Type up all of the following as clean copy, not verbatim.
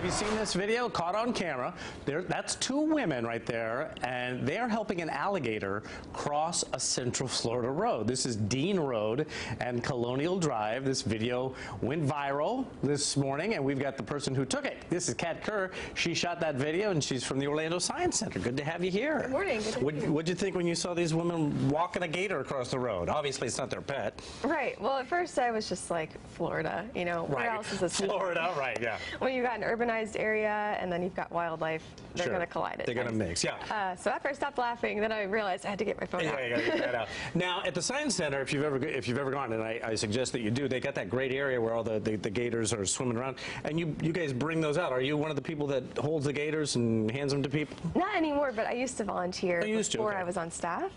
you seen this video caught on camera? That's two women right there, and they're helping an alligator cross a Central Florida road. This is Dean Road and Colonial Drive. This video went viral this morning, and we've got the person who took it. This is Kat Kerr. She shot that video, and she's from the Orlando Science Center. Good to have you here. Good morning. Good to have you. What'd you think when you saw these women walking a gator across the road? Obviously, it's not their pet. Right. Well, at first I was just like, Florida, you know, where else is this? Florida, right, yeah. When you've got an urbanized area and then you've got wildlife, they're going to collide. They're going to mix, yeah. So after I stopped laughing, then I realized I had to get my phone out. Yeah, you got to get that out. Now, at the Science Center, if you've ever gone, and I suggest that you do, they got that great area where all the gators are swimming around, and you guys bring those out. Are you one of the people that holds the gators and hands them to people? Not anymore, but I used to volunteer before I was on staff.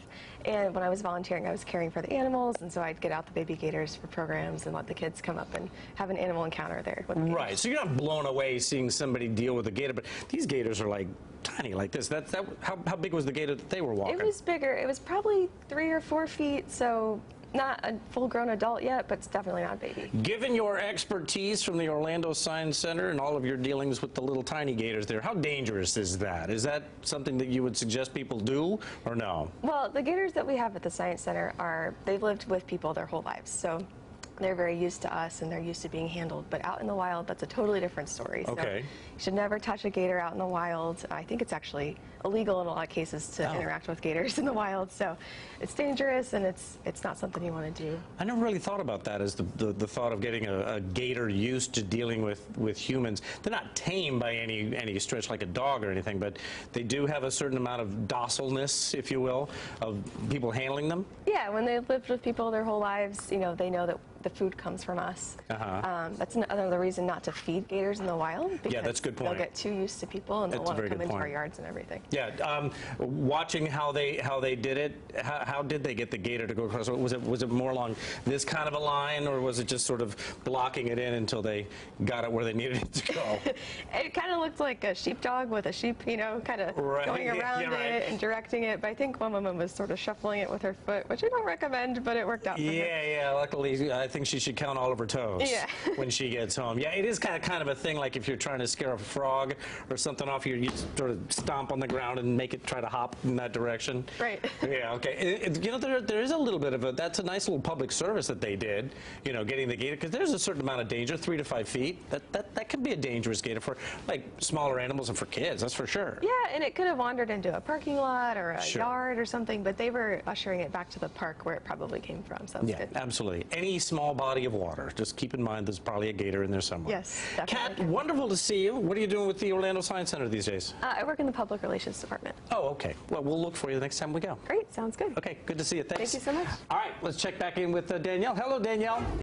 And when I was volunteering, I was caring for the animals, and so I'd get out the baby gators for programs and let the kids come up and have an animal encounter there with the gators. Right, so you're not blown away seeing somebody deal with a gator, but these gators are like tiny like this. How big was the gator that they were walking? It was bigger. It was probably 3 or 4 feet, so not a full-grown adult yet, but it's definitely not a baby. Given your expertise from the Orlando Science Center and all of your dealings with the little tiny gators there, how dangerous is that? Is that something that you would suggest people do, or no? Well, the gators that we have at the Science Center they've lived with people their whole lives, so they're very used to us and they're used to being handled. But out in the wild, that's a totally different story. Okay. So you should never touch a gator out in the wild. I think it's actually illegal in a lot of cases to interact with gators in the wild. So it's dangerous, and it's not something you want to do. I never really thought about that as the thought of getting a gator used to dealing with humans. They're not tame by any stretch like a dog or anything, but they do have a certain amount of docileness, if you will, of people handling them. Yeah, when they've lived with people their whole lives, you know, they know that the food comes from us. That's another reason not to feed gators in the wild. Yeah, that's a good point. They'll get too used to people and they'll want to come into our yards and everything. Yeah, watching how they did it, how did they get the gator to go across? Was it more along this kind of a line, or was it just sort of blocking it in until they got it where they needed it to go? It kind of looked like a sheepdog with a sheep, you know, kind of going around it and directing it. But I think one woman was sort of shuffling it with her foot, which I don't recommend, but it worked out for her. Yeah, luckily I think she should count all of her toes when she gets home. Yeah, it is kind of a thing, like if you're trying to scare a frog or something off, you sort of stomp on the ground and make it try to hop in that direction. Right. Yeah, okay. You know, there is a little bit of that's a nice little public service that they did, you know, getting the gator, because there's a certain amount of danger, 3 to 5 feet. That can be a dangerous gator for, like, smaller animals and for kids, that's for sure. Yeah, and it could have wandered into a parking lot or a yard or something, but they were ushering it back to the park where it probably came from, so it's good. Absolutely. Any small body of water, just keep in mind there's probably a gator in there somewhere. Yes, definitely. Kat, wonderful to see you. What are you doing with the Orlando Science Center these days? I work in the Public Relations Department. Oh, okay. Well, we'll look for you the next time we go. Great, sounds good. Okay, good to see you. Thanks. Thank you so much. All right, let's check back in with Danielle. Hello, Danielle.